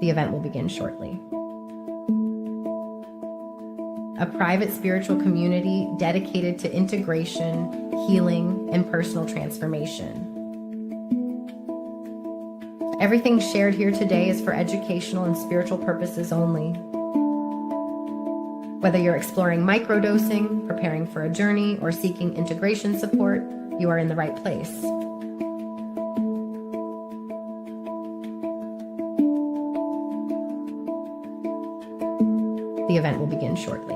The event will begin shortly. A private spiritual community dedicated to integration, healing, and personal transformation. Everything shared here today is for educational and spiritual purposes only. Whether you're exploring microdosing, preparing for a journey, or seeking integration support, you are in the right place. The event will begin shortly.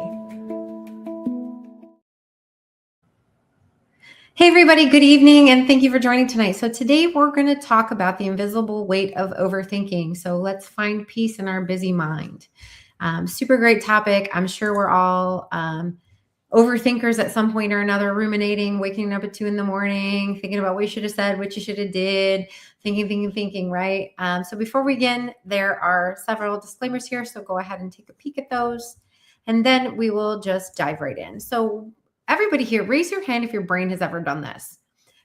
Hey everybody, good evening, and thank you for joining tonight. So today we're going to talk about the invisible weight of overthinking. So let's find peace in our busy mind. Super great topic. I'm sure we're all overthinkers at some point or another, ruminating, waking up at 2 a.m, thinking about what you should have said, what you should have did, thinking, right? So before we begin, there are several disclaimers here. So go ahead and take a peek at those, and then we will just dive right in. So everybody here, raise your hand if your brain has ever done this.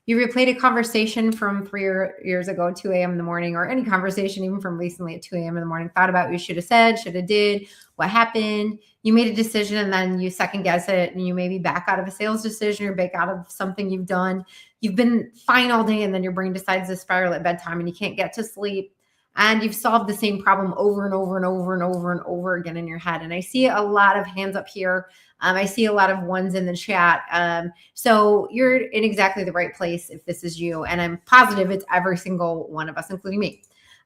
You replayed a conversation from 3 years ago, 2 a.m. in the morning, or any conversation even from recently at 2 a.m. in the morning, thought about what you should have said, should have did, what happened. You made a decision and then you second guess it, and you maybe back out of a sales decision or back out of something you've done. You've been fine all day and then your brain decides to spiral at bedtime and you can't get to sleep. And you've solved the same problem over and over again in your head. And I see a lot of hands up here. I see a lot of ones in the chat. So you're in exactly the right place if this is you. And I'm positive it's every single one of us, including me.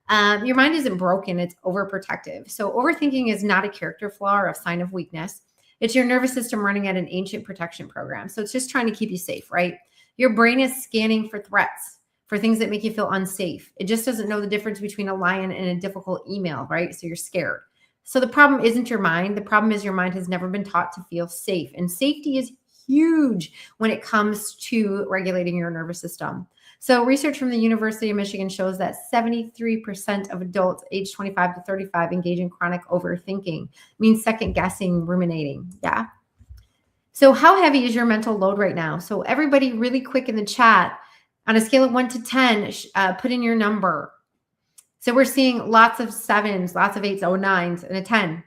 Your mind isn't broken, it's overprotective. So overthinking is not a character flaw or a sign of weakness. It's your nervous system running at an ancient protection program. So it's just trying to keep you safe, right? Your brain is scanning for threats, for things that make you feel unsafe. It just doesn't know the difference between a lion and a difficult email, right? So you're scared. So the problem isn't your mind. The problem is your mind has never been taught to feel safe. And safety is huge when it comes to regulating your nervous system. So research from the University of Michigan shows that 73% of adults aged 25 to 35 engage in chronic overthinking, means second guessing, ruminating. Yeah. So how heavy is your mental load right now? So everybody really quick in the chat, on a scale of 1 to 10, put in your number. So we're seeing lots of 7s, lots of 8s, 9s, and a 10.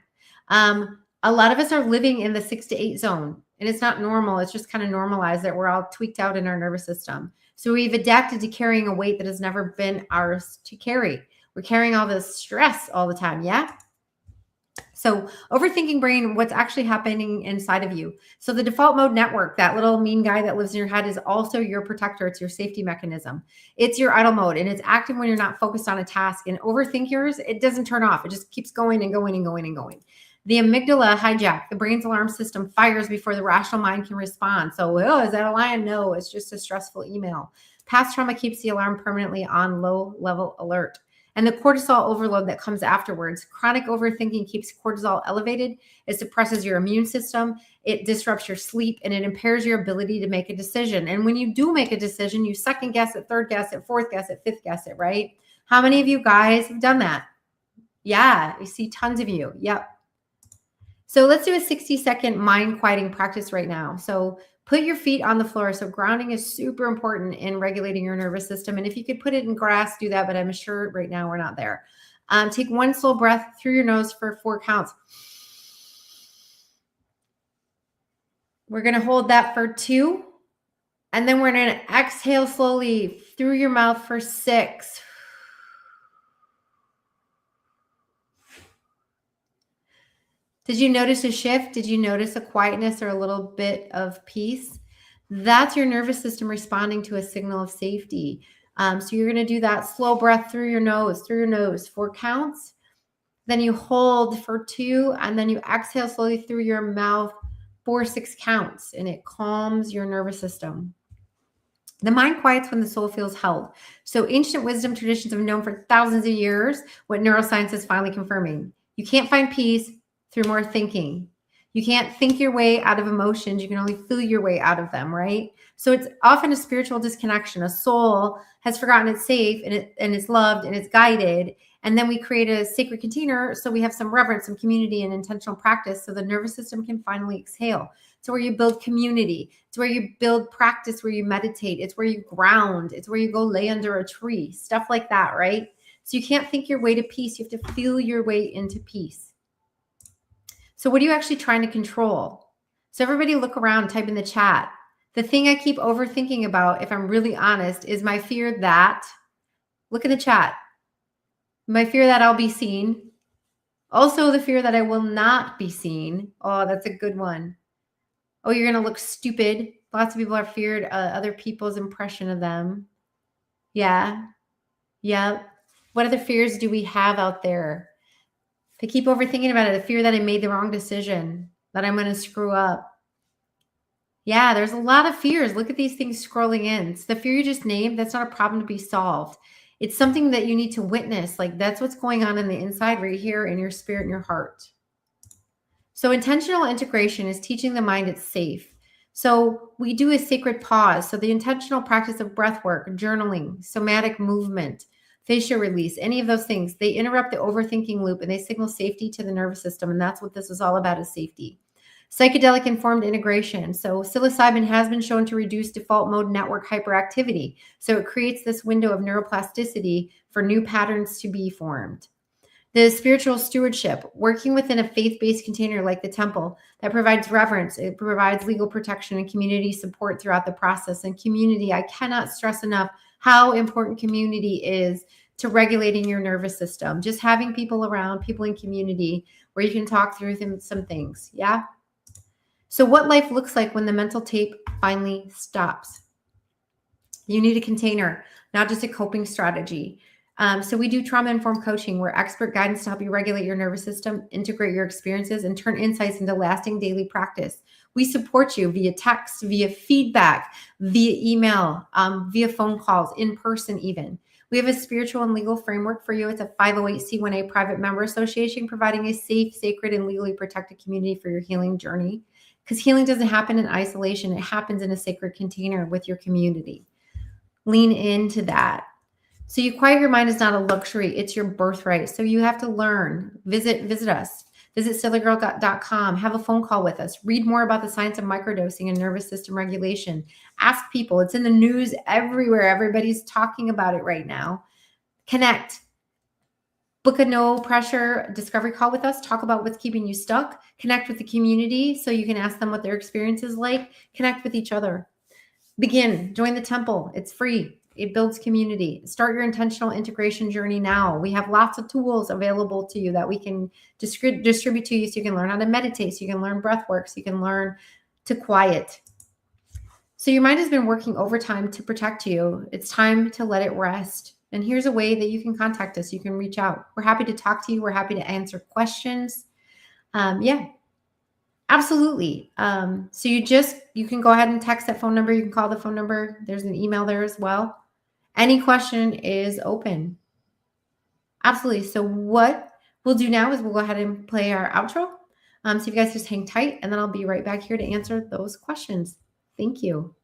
A lot of us are living in the 6 to 8 zone, and it's not normal. It's just kind of normalized that we're all tweaked out in our nervous system. So we've adapted to carrying a weight that has never been ours to carry. We're carrying all this stress all the time. Yeah. So overthinking brain, what's actually happening inside of you. So the default mode network, that little mean guy that lives in your head, is also your protector. It's your safety mechanism. It's your idle mode, and it's active when you're not focused on a task. And overthinkers, it doesn't turn off. It just keeps going and going and going and going. The amygdala hijack, the brain's alarm system, fires before the rational mind can respond. So, oh, is that a lion? No, it's just a stressful email. Past trauma keeps the alarm permanently on low level alert. And the cortisol overload that comes afterwards. Chronic overthinking keeps cortisol elevated. It suppresses your immune system. It disrupts your sleep, and it impairs your ability to make a decision. And when you do make a decision, you second guess it, third guess it, fourth guess it, fifth guess it, right? How many of you guys have done that? Yeah, I see tons of you. Yep. So let's do a 60-second mind quieting practice right now. So put your feet on the floor. So grounding is super important in regulating your nervous system. And if you could put it in grass, do that. But I'm sure right now we're not there. Take one slow breath through your nose for 4 counts. We're going to hold that for 2. And then we're going to exhale slowly through your mouth for 6. Did you notice a shift? Did you notice a quietness or a little bit of peace? That's your nervous system responding to a signal of safety. So you're going to do that slow breath through your nose, 4 counts. Then you hold for 2, and then you exhale slowly through your mouth for 6 counts, and it calms your nervous system. The mind quiets when the soul feels held. So ancient wisdom traditions have known for thousands of years what neuroscience is finally confirming. You can't find peace through more thinking. You can't think your way out of emotions. You can only feel your way out of them, right? So it's often a spiritual disconnection. A soul has forgotten it's safe and it's loved and it's guided. And then we create a sacred container so we have some reverence, some community, and intentional practice so the nervous system can finally exhale. It's where you build community. It's where you build practice, where you meditate. It's where you ground. It's where you go lay under a tree, stuff like that, right? So you can't think your way to peace. You have to feel your way into peace. So what are you actually trying to control? So everybody look around, type in the chat. The thing I keep overthinking about, if I'm really honest, is my fear that, look in the chat, my fear that I'll be seen. Also the fear that I will not be seen. Oh, that's a good one. Oh, you're going to look stupid. Lots of people are feared other people's impression of them. Yeah. Yeah. What other fears do we have out there? If I keep overthinking about it, the fear that I made the wrong decision, that I'm going to screw up. Yeah, there's a lot of fears. Look at these things scrolling in. It's the fear you just named. That's not a problem to be solved. It's something that you need to witness. Like that's what's going on in the inside right here in your spirit and your heart. So intentional integration is teaching the mind it's safe. So we do a sacred pause. So the intentional practice of breath work, journaling, somatic movement, facial release, any of those things, they interrupt the overthinking loop and they signal safety to the nervous system. And that's what this is all about, is safety. Psychedelic informed integration. So psilocybin has been shown to reduce default mode network hyperactivity. So it creates this window of neuroplasticity for new patterns to be formed. The spiritual stewardship, working within a faith-based container like the temple that provides reverence, it provides legal protection and community support throughout the process. And community, I cannot stress enough how important community is to regulating your nervous system. Just having people around, people in community where you can talk through some things. Yeah. So what life looks like when the mental tape finally stops. You need a container, not just a coping strategy. So we do trauma-informed coaching, where expert guidance to help you regulate your nervous system, integrate your experiences, and turn insights into lasting daily practice. We support you via text, via feedback, via email, via phone calls, in person even. We have a spiritual and legal framework for you. It's a 508c1a private member association, providing a safe, sacred, and legally protected community for your healing journey. Because healing doesn't happen in isolation. It happens in a sacred container with your community. Lean into that. So you quiet your mind is not a luxury. It's your birthright. So you have to learn. Visit us. Visit silvergirl.com. Have a phone call with us. Read more about the science of microdosing and nervous system regulation. Ask people. It's in the news everywhere. Everybody's talking about it right now. Connect. Book a no pressure discovery call with us. Talk about what's keeping you stuck. Connect with the community so you can ask them what their experience is like. Connect with each other. Begin. Join the temple. It's free. It builds community. Start your intentional integration journey now. We have lots of tools available to you that we can distribute to you so you can learn how to meditate, so you can learn breath work, so you can learn to quiet. So your mind has been working overtime to protect you. It's time to let it rest. And here's a way that you can contact us. You can reach out. We're happy to talk to you. We're happy to answer questions. Yeah, absolutely. So you can go ahead and text that phone number. You can call the phone number. There's an email there as well. Any question is open. Absolutely. So what we'll do now is we'll go ahead and play our outro. So you guys just hang tight, and then I'll be right back here to answer those questions. Thank you.